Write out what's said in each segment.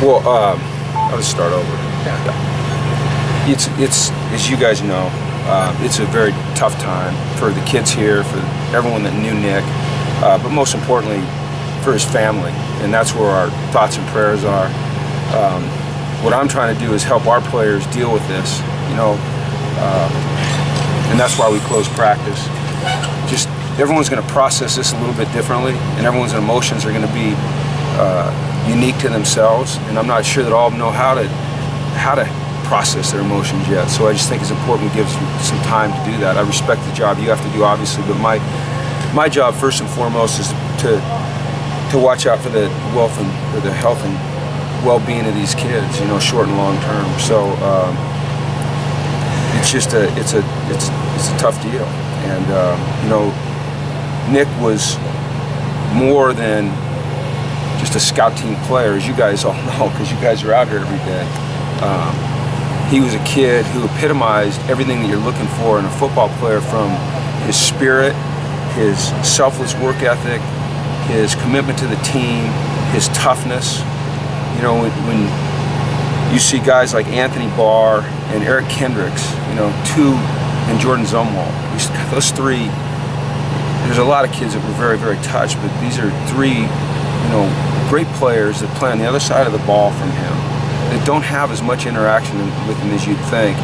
Well, I'll just start over. Yeah. It's as you guys know, it's a very tough time for the kids here, for everyone that knew Nick, but most importantly, for his family, and that's where our thoughts and prayers are. What I'm trying to do is help our players deal with this, you know, and that's why we close practice. Just everyone's going to process this a little bit differently, and everyone's emotions are going to be unique to themselves, and I'm not sure that all of them know how to process their emotions yet. So I just think it's important we give some time to do that. I respect the job you have to do, obviously, but my job first and foremost is to watch out for the wealth and or the health and well-being of these kids, you know, short and long term. So it's just it's a tough deal, and you know, Nick was more than just a scout team player, as you guys all know, because you guys are out here every day. He was a kid who epitomized everything that you're looking for in a football player, from his spirit, his selfless work ethic, his commitment to the team, his toughness. You know, when you see guys like Anthony Barr and Eric Kendricks, you know, and Jordan Zumwalt, those three, there's a lot of kids that were very, very touched, but these are three, you know, great players that play on the other side of the ball from him, that don't have as much interaction with him as you'd think,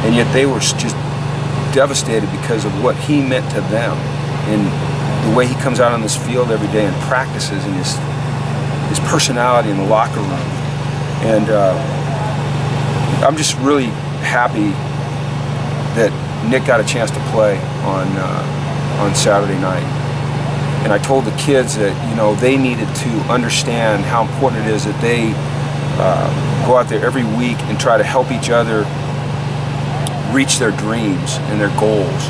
and yet they were just devastated because of what he meant to them, and the way he comes out on this field every day and practices, and his personality in the locker room. And I'm just really happy that Nick got a chance to play on Saturday night. And I told the kids that, you know, they needed to understand how important it is that they go out there every week and try to help each other reach their dreams and their goals.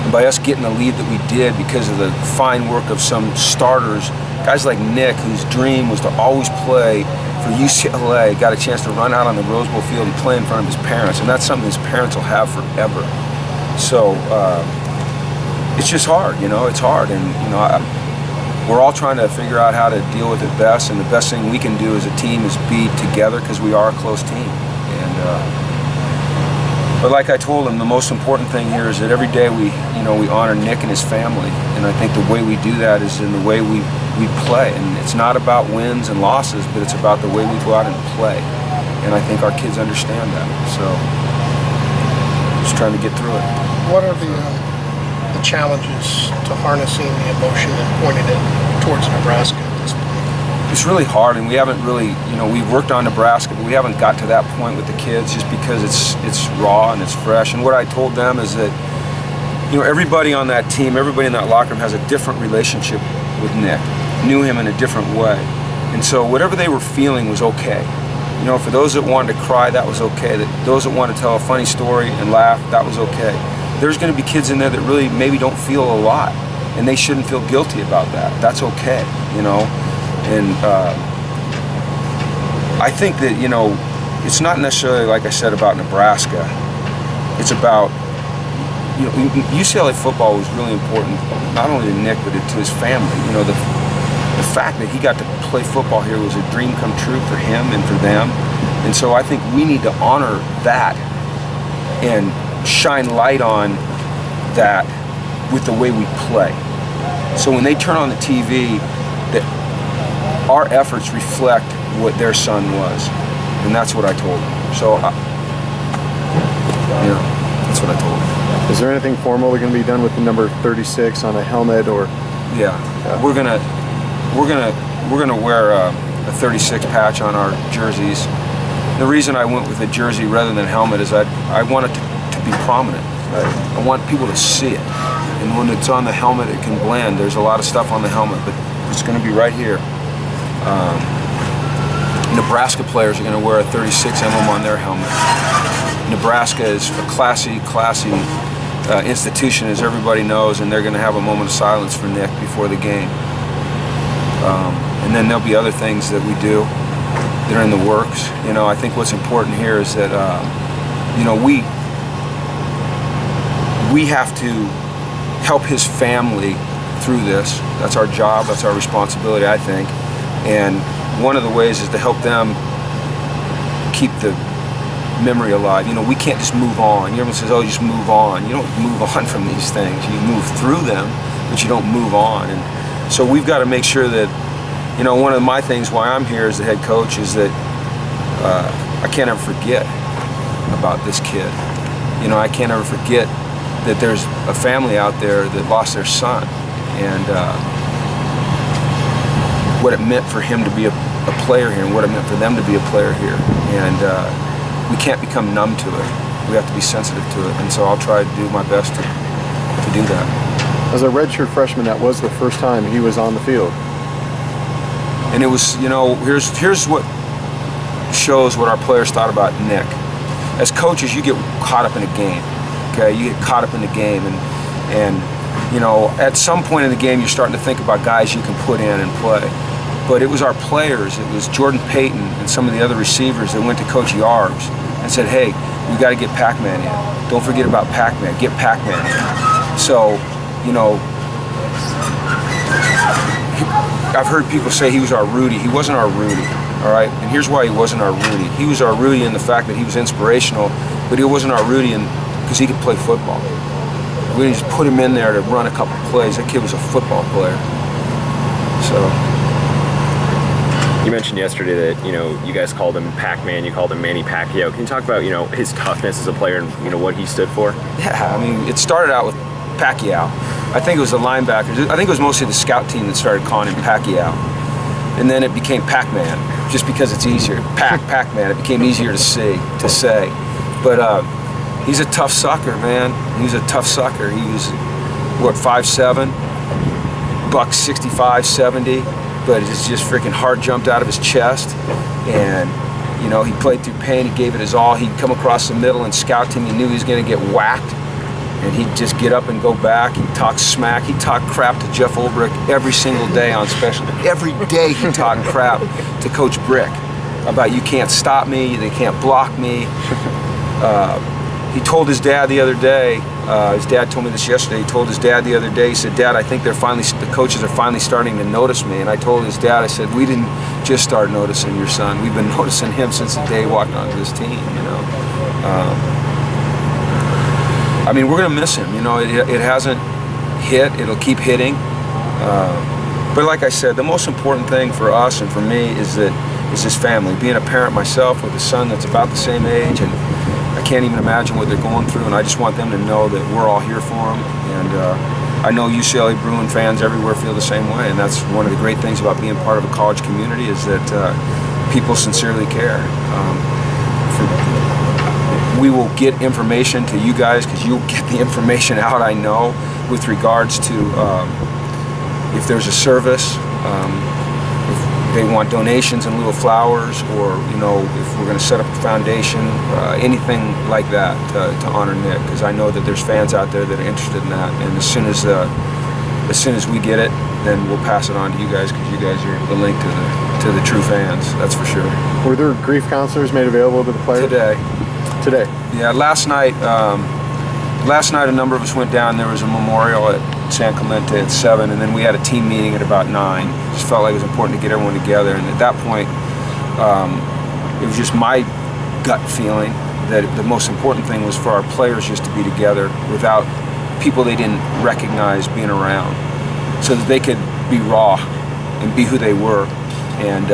And by us getting the lead that we did because of the fine work of some starters, guys like Nick, whose dream was to always play for UCLA, got a chance to run out on the Rose Bowl field and play in front of his parents, and that's something his parents will have forever. So it's just hard, you know, it's hard, and you know, we're all trying to figure out how to deal with it best, and the best thing we can do as a team is be together, because we are a close team. And but like I told him, the most important thing here is that every day we honor Nick and his family, and I think the way we do that is in the way we play. And it's not about wins and losses, but it's about the way we go out and play. And I think our kids understand that. So just trying to get through it. What are the challenges to harnessing the emotion and pointing it towards Nebraska at this point? It's really hard, and we haven't really, you know, we've worked on Nebraska, but we haven't got to that point with the kids just because it's raw and it's fresh. And what I told them is that, you know, everybody on that team, everybody in that locker room has a different relationship with Nick, knew him in a different way. And so whatever they were feeling was okay. You know, for those that wanted to cry, that was okay. Those that wanted to tell a funny story and laugh, that was okay. There's going to be kids in there that really maybe don't feel a lot, and they shouldn't feel guilty about that. That's okay, you know. And I think that, you know, it's not necessarily, like I said, about Nebraska. It's about, you know, UCLA football was really important, not only to Nick, but to his family. You know, the fact that he got to play football here was a dream come true for him and for them. And so I think we need to honor that and shine light on that with the way we play. So when they turn on the TV, that our efforts reflect what their son was, and that's what I told them. So, yeah, that's what I told them. Is there anything formal going to be done with the number 36 on a helmet, or? Yeah, we're gonna wear a 36 patch on our jerseys. The reason I went with a jersey rather than helmet is I want it to be prominent. I want people to see it, and when it's on the helmet, it can blend. There's a lot of stuff on the helmet, but it's going to be right here. Nebraska players are going to wear a 36 emblem on their helmet. Nebraska is a classy institution, as everybody knows, and they're going to have a moment of silence for Nick before the game. And then there'll be other things that we do that are in the works. You know, I think what's important here is that, you know, we have to help his family through this. That's our job, that's our responsibility, I think. And one of the ways is to help them keep the memory alive. You know, we can't just move on. Everyone says, oh, just move on. You don't move on from these things. You move through them, but you don't move on. And so we've got to make sure that, you know, one of my things why I'm here as the head coach is that I can't ever forget about this kid. You know, I can't ever forget that there's a family out there that lost their son, and what it meant for him to be a player here and what it meant for them to be a player here. And we can't become numb to it. We have to be sensitive to it, and so I'll try to do my best to do that. As a redshirt freshman, that was the first time he was on the field. And it was, you know, here's what shows what our players thought about Nick. As coaches, you get caught up in a game, okay? You get caught up in the game, and you know, at some point in the game, you're starting to think about guys you can put in and play. But it was our players, it was Jordan Payton and some of the other receivers that went to Coach Yarbs and said, hey, we got to get Pac-Man in. Don't forget about Pac-Man, get Pac-Man in. So, you know, I've heard people say he was our Rudy. He wasn't our Rudy, all right? And here's why he wasn't our Rudy. He was our Rudy in the fact that he was inspirational, but he wasn't our Rudy because he could play football. We didn't just put him in there to run a couple plays. That kid was a football player. So. You mentioned yesterday that, you know, you guys called him Pac-Man, you called him Manny Pacquiao. Can you talk about, you know, his toughness as a player and, you know, what he stood for? Yeah, I mean, it started out with Pacquiao. I think it was the linebackers. I think it was mostly the scout team that started calling him Pacquiao. And then it became Pac-Man, just because it's easier. Pac-Man, it became easier to say. But he's a tough sucker, man. He's a tough sucker. He was, what, 5'7", buck 65, 70. But it's just freaking heart jumped out of his chest, and you know, he played through pain. He gave it his all. He'd come across the middle and scout team. He knew he was going to get whacked, and he'd just get up and go back. He'd talk smack. He'd talk crap to Jeff Ulbrich every single day on special. Every day he talked crap to Coach Brick about, you can't stop me, they can't block me. He told his dad the other day, his dad told me this yesterday, he told his dad the other day, he said, Dad, I think the coaches are finally starting to notice me. And I told his dad, I said, we didn't just start noticing your son. We've been noticing him since the day he walked onto this team, you know. I mean, we're going to miss him, you know. It hasn't hit, it'll keep hitting. But like I said, the most important thing for us and for me is his family. Being a parent myself with a son that's about the same age, and I can't even imagine what they're going through, and I just want them to know that we're all here for them. And I know UCLA Bruin fans everywhere feel the same way, and that's one of the great things about being part of a college community, is that people sincerely care. We will get information to you guys, because you'll get the information out, I know, with regards to if there's a service, if they want donations in lieu of flowers, or, you know, if we're going to set up a foundation, anything like that to honor Nick, because I know that there's fans out there that are interested in that. And as soon as we get it, then we'll pass it on to you guys, because you guys are the link to the true fans. That's for sure. Were there grief counselors made available to the players? Today. Yeah, last night a number of us went down. There was a memorial at San Clemente at 7, and then we had a team meeting at about 9. Just felt like it was important to get everyone together, and at that point, it was just my gut feeling that the most important thing was for our players just to be together without people they didn't recognize being around, so that they could be raw and be who they were. And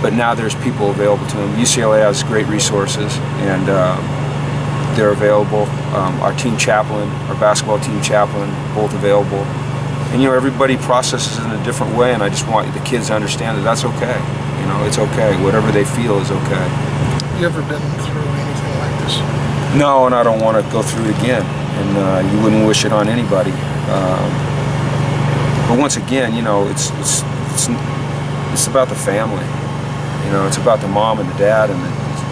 but now there's people available to them. UCLA has great resources, and they're available. Our team chaplain, our basketball team chaplain, both available. And, you know, everybody processes it in a different way, and I just want the kids to understand that that's okay. You know, it's okay. Whatever they feel is okay. You ever been through anything like this? No, and I don't want to go through it again. And you wouldn't wish it on anybody. But once again, you know, it's about the family. You know, it's about the mom and the dad and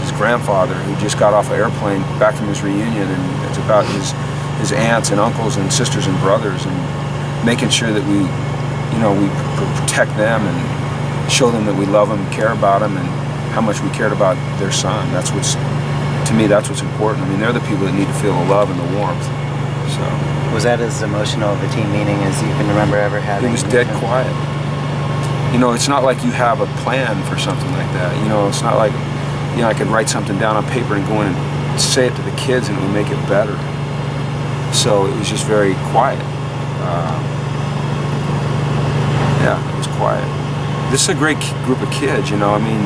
his grandfather, who just got off an airplane back from his reunion, and it's about his aunts and uncles and sisters and brothers, and making sure that we, you know, we protect them and show them that we love them, care about them, and how much we cared about their son. That's what's, to me, that's what's important. I mean, they're the people that need to feel the love and the warmth. So. Was that as emotional of a team meeting as you can remember ever having? It was dead quiet. You know, it's not like you have a plan for something like that. You know, it's not like, you know, I could write something down on paper and go in and say it to the kids, and it would make it better. So it was just very quiet. Yeah, it was quiet. This is a great group of kids, you know. I mean,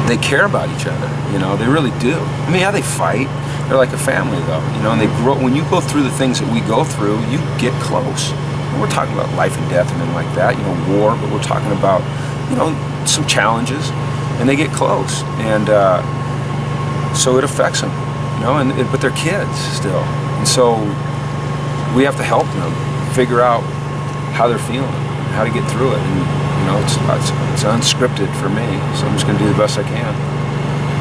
they care about each other, you know. They really do. I mean, yeah, they fight. They're like a family, though, you know. And they grow. When you go through the things that we go through, you get close. And we're talking about life and death and then like that, you know, war. But we're talking about, you know, some challenges, and they get close, and so it affects them, you know. But they're kids still, and so we have to help them figure out how they're feeling, how to get through it. And you know, it's unscripted for me, so I'm just going to do the best I can.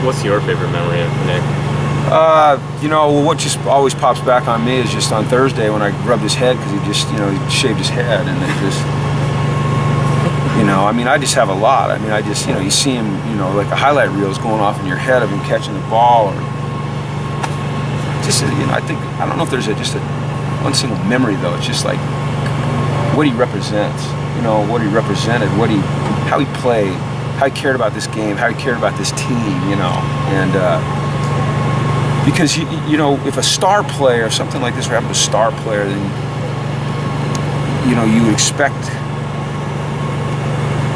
What's your favorite memory of Nick? You know, what just always pops back on me is just on Thursday when I rubbed his head, because he just, you know, he shaved his head, and it just, you know, I mean, I just have a lot. I mean, I just, you know, you see him, you know, like a highlight reel is going off in your head of him catching the ball, or just, you know, I don't know if there's just one single memory though. It's just like what he represents, you know, what he represented, how he played, how he cared about this game, how he cared about this team, you know, and because you know, if a star player, if something like this were happening to a star player, then you know, you would expect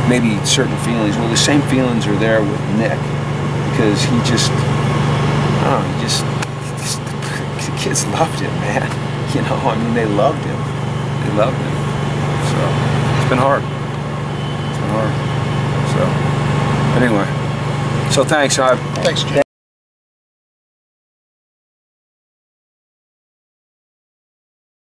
maybe certain feelings. Well, the same feelings are there with Nick, because he just, I don't know, the kids loved him, man. You know, I mean, they loved him. They loved him. So it's been hard. It's been hard. So anyway, so thanks. Thanks, Jim.